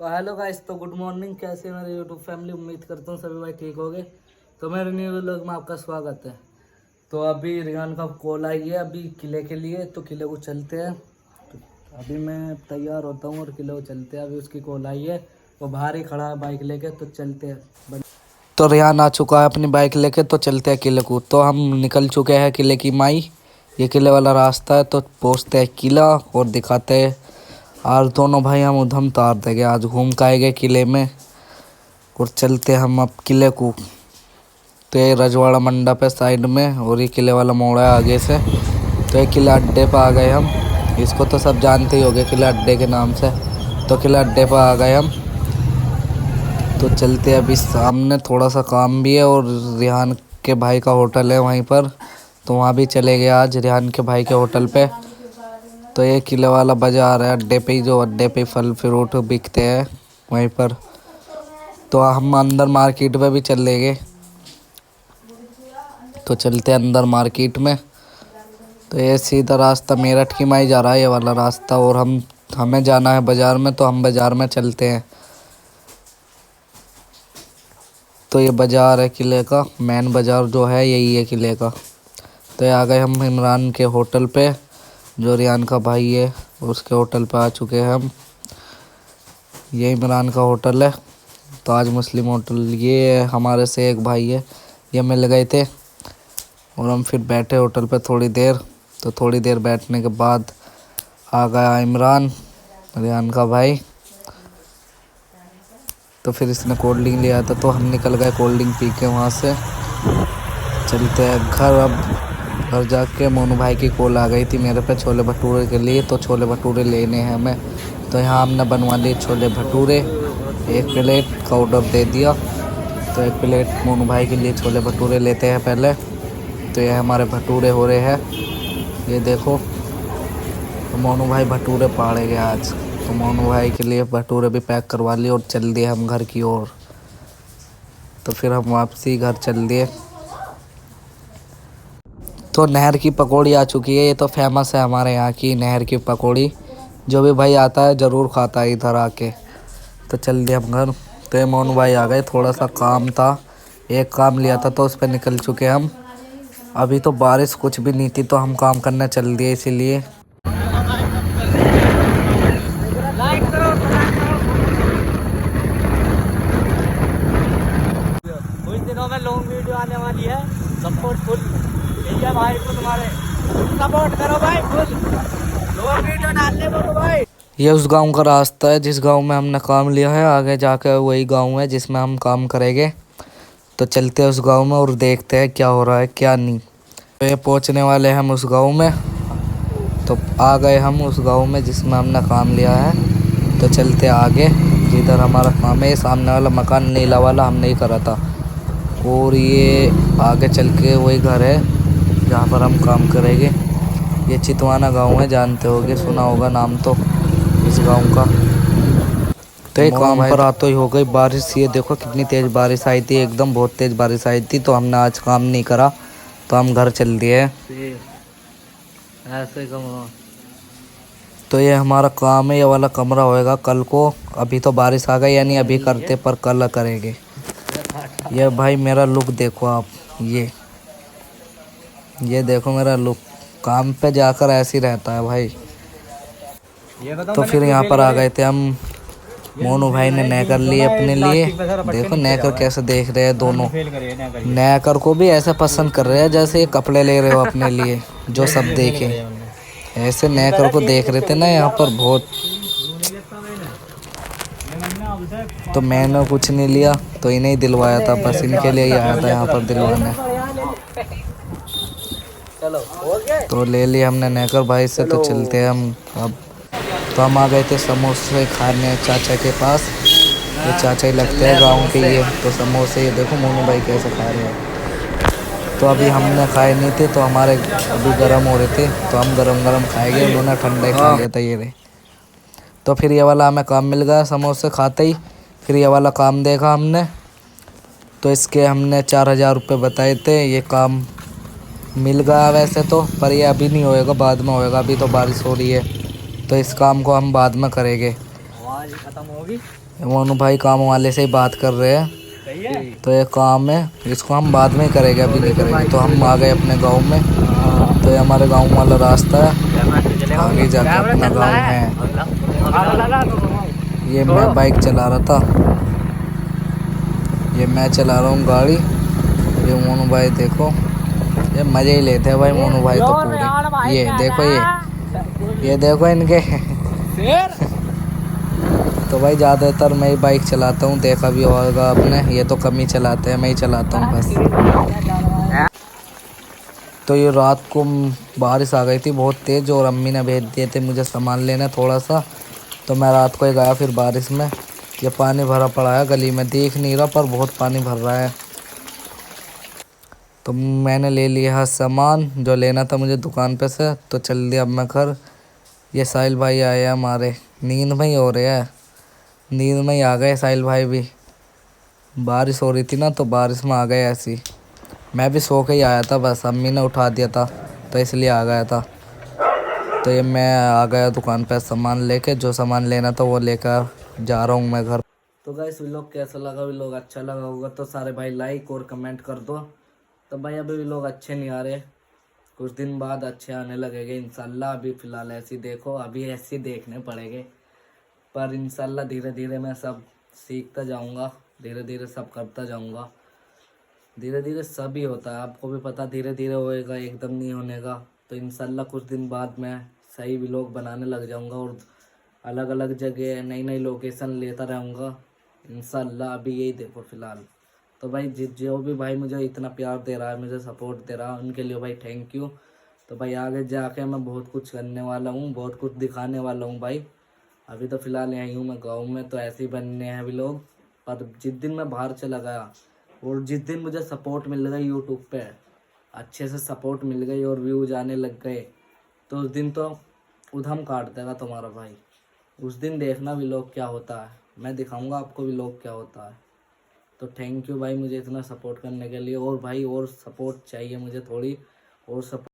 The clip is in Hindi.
तो हेलो गाइस, तो गुड मॉर्निंग। कैसे मेरे यूट्यूब फैमिली, उम्मीद करता हूँ सभी भाई ठीक होगे। तो मेरे न्यू व्लॉग में आपका स्वागत है। तो अभी रिहान का कॉल आई है अभी किले के लिए, तो किले को चलते हैं। तो अभी मैं तैयार होता हूँ और किले को चलते हैं। अभी उसकी कॉल आई है, वो बाहर ही खड़ा है बाइक लेके, तो चलते हैं। तो रिहान आ चुका है अपनी बाइक लेके, तो चलते हैं किले को। तो हम निकल चुके हैं किले की माई, ये किले वाला रास्ता है। तो पहुँचते हैं किला और दिखाते हैं। आज दोनों भाई हम उधम तार देंगे, आज घूम के आएंगे किले में और चलते हम अब किले को। तो ये रजवाड़ा मंडप है साइड में और ये किले वाला मोड़ है आगे से। तो ये किला अड्डे पर आ गए हम, इसको तो सब जानते ही होंगे किला अड्डे के नाम से। तो किला अड्डे पर आ गए हम, तो चलते हैं। अभी सामने थोड़ा सा काम भी है और रिहान के भाई का होटल है वहीं पर, तो वहाँ भी चले गए आज रिहान के भाई के होटल पे। तो ये किले वाला बाजार है अड्डे पे ही, जो अड्डे पे फल फ्रूट बिकते हैं वहीं पर। तो हम अंदर मार्केट में भी चले गए, तो चलते हैं अंदर मार्केट में। तो ये सीधा रास्ता मेरठ की माई जा रहा है, ये वाला रास्ता। और हमें जाना है बाज़ार में, तो हम बाज़ार में चलते हैं। तो ये बाज़ार है किले का, मेन बाज़ार जो है यही है किले का। तो ये आ गए हम इमरान के होटल पे, जो रिहान का भाई है उसके होटल पे आ चुके हैं हम। ये इमरान का होटल है, ताज मुस्लिम होटल। ये हमारे से एक भाई है, ये मिल गए थे और हम फिर बैठे होटल पे थोड़ी देर। तो थोड़ी देर बैठने के बाद आ गया इमरान, रिहान का भाई। तो फिर इसने कोल्ड ड्रिंक लिया था, तो हम निकल गए कोल्ड ड्रिंक पी के वहाँ से। चलते हैं घर। अब घर जाके मोनू भाई की कॉल आ गई थी मेरे पे छोले भटूरे के लिए, तो छोले भटूरे लेने हैं हमें। तो यहाँ हमने बनवा लिए छोले भटूरे, एक प्लेट का ऑर्डर दे दिया। तो एक प्लेट मोनू भाई के लिए छोले भटूरे लेते हैं पहले। तो ये हमारे भटूरे हो रहे हैं, ये देखो। तो मोनू भाई भटूरे पाड़ेंगे आज, तो मोनू भाई के लिए भटूरे भी पैक करवा लिए और चल दिए हम घर की ओर। तो फिर हम वापसी घर चल दिए। तो नहर की पकौड़ी आ चुकी है, ये तो फेमस है हमारे यहाँ की नहर की पकौड़ी। जो भी भाई आता है ज़रूर खाता है इधर आके। तो चल दिए हम घर। तो ये मोनू भाई आ गए, थोड़ा सा काम था, एक काम लिया था तो उस पर निकल चुके हम। अभी तो बारिश कुछ भी नहीं थी, तो हम काम करने चल दिए इसीलिए। कुछ दिनों में लॉन्ग वीडियो आने वाली है, सपोर्ट फुल भैया भाई को, तुम्हारे सपोर्ट करो भाई फुल, लॉन्ग वीडियो डालने बोलो भाई। ये उस गांव का रास्ता है जिस गांव में हमने काम लिया है, आगे जाकर वही गांव है जिसमें हम काम करेंगे। तो चलते हैं उस गांव में और देखते हैं क्या हो रहा है क्या नहीं। तो ये पहुंचने वाले हम उस गांव में, तो आ गए हम उस गांव में जिसमें हमने काम लिया है। तो चलते आगे जिधर हमारा काम है, सामने वाला मकान नीला वाला हमने ही करा था। और ये आगे चल के वही घर है जहाँ पर हम काम करेंगे। ये चितवाना गांव है, जानते होगे, सुना होगा नाम तो इस गांव का। तो ये काम पर आते ही हो गई बारिश। ये देखो कितनी तेज़ बारिश आई थी, एकदम बहुत तेज़ बारिश आई थी। तो हमने आज काम नहीं करा, तो हम घर चल दिए ऐसे। तो ये हमारा काम है, ये वाला कमरा होएगा कल को। अभी तो बारिश आ गई, यानी अभी करते पर कल करेंगे। ये भाई मेरा लुक देखो आप, ये देखो मेरा लुक, काम पे जाकर ऐसे ही रहता है भाई। तो फिर यहाँ पर आ गए थे हम, मोनू भाई ने नेकर लिए अपने लिए। देखो नेकर कैसे देख रहे हैं दोनों, नेकर को भी ऐसा पसंद कर रहे हैं जैसे ये कपड़े ले रहे हो अपने लिए, जो सब देखे ऐसे नेकर को देख रहे थे ना यहाँ पर बहुत। तो मैंने कुछ नहीं लिया, तो इन्हें ही दिलवाया था, बस इनके लिए ही आया था यहाँ पर दिलवाने। तो ले लिया हमने नेकर भाई से। तो चलते हैं हम अब। तो हम आ गए थे समोसे खाने चाचा के पास, ये चाचा ही लगते हैं गांव के ये। तो समोसे ये देखो मोनू भाई कैसे खा रहे हैं। तो अभी हमने खाए नहीं थे, तो हमारे अभी गर्म हो रहे थे, तो हम गरम गरम खाएंगे, उन्होंने ठंडे खा लिया था ये रे। तो फिर ये वाला हमें काम मिल गया समोसे खाते ही। फिर ये वाला काम देखा हमने, तो इसके हमने 4000 रुपये बताए थे। ये काम मिल गया वैसे तो, पर ये अभी नहीं होएगा, बाद में होएगा। अभी तो बारिश हो रही है, तो इस काम को हम बाद में करेंगे। आवाज़ ख़त्म होगी। मोनू भाई काम वाले से ही बात कर रहे हैं, तो ये काम है, इसको हम बाद में करेंगे, अभी नहीं करेंगे। तो हम आ गए अपने गांव में। तो ये हमारे गांव वाला रास्ता है, आगे जाके अपना गांव है। ये मैं बाइक चला रहा था, ये मैं चला रहा हूँ गाड़ी। ये मोनू भाई देखो, ये मजे ही लेते हैं भाई मोनू भाई तो पूरे। ये देखो, ये देखो इनके। तो भाई ज़्यादातर मैं ही बाइक चलाता हूँ, देखा भी होगा आपने। ये तो कम ही चलाते हैं, मैं ही चलाता हूँ बस। तो ये रात को बारिश आ गई थी बहुत तेज़, और अम्मी ने भेज दिए थे मुझे सामान लेना थोड़ा सा। तो मैं रात को ही गया फिर बारिश में। ये पानी भरा पड़ा है गली में, दिख नहीं रहा पर बहुत पानी भर रहा है। तो मैंने ले लिया है सामान जो लेना था मुझे दुकान पे से, तो चल दिया अब मैं घर। ये साहिल भाई आए हैं हमारे, नींद में ही हो रहे हैं, नींद में ही आ गए साहिल भाई भी। बारिश हो रही थी ना, तो बारिश में आ गए ऐसे ही। मैं भी सो के ही आया था, बस अम्मी ने उठा दिया था तो इसलिए आ गया था। तो ये मैं आ गया दुकान पे सामान लेके, जो सामान लेना था वो लेकर जा रहा हूँ मैं घर। तो गाइस व्लॉग कैसा लगा, व्लॉग अच्छा लगा होगा तो सारे भाई लाइक और कमेंट कर दो। तो भाई अभी व्लॉग अच्छे नहीं आ रहे, कुछ दिन बाद अच्छे आने लगेंगे इंशाल्लाह। अभी फ़िलहाल ऐसे देखो, अभी ऐसे देखने पड़ेंगे, पर इंशाल्लाह धीरे धीरे मैं सब सीखता जाऊंगा, धीरे धीरे सब करता जाऊंगा। धीरे धीरे सब ही होता है, आपको भी पता, धीरे धीरे होएगा, एकदम नहीं होने का। तो इंशाल्लाह कुछ दिन बाद मैं सही व्लॉग बनाने लग जाऊंगा, और अलग अलग जगह नई नई लोकेशन लेता रहूँगा इंशाल्लाह। अभी यही देखो फ़िलहाल। तो भाई जो भी भाई मुझे इतना प्यार दे रहा है, मुझे सपोर्ट दे रहा है, उनके लिए भाई थैंक यू। तो भाई आगे जाके मैं बहुत कुछ करने वाला हूँ, बहुत कुछ दिखाने वाला हूँ भाई। अभी तो फ़िलहाल यहीं हूँ मैं गाँव में, तो ऐसे ही बनने हैं व्लॉग। पर जिस दिन मैं बाहर चला गया, और जिस दिन मुझे सपोर्ट मिल गई यूट्यूब पे, अच्छे से सपोर्ट मिल गई और व्यूज आने लग गए, तो उस दिन तो उधम काट देगा तुम्हारा भाई। उस दिन देखना व्लॉग क्या होता है, मैं दिखाऊंगा आपको व्लॉग क्या होता है। तो थैंक यू भाई मुझे इतना सपोर्ट करने के लिए, और भाई और सपोर्ट चाहिए मुझे, थोड़ी और सपोर्ट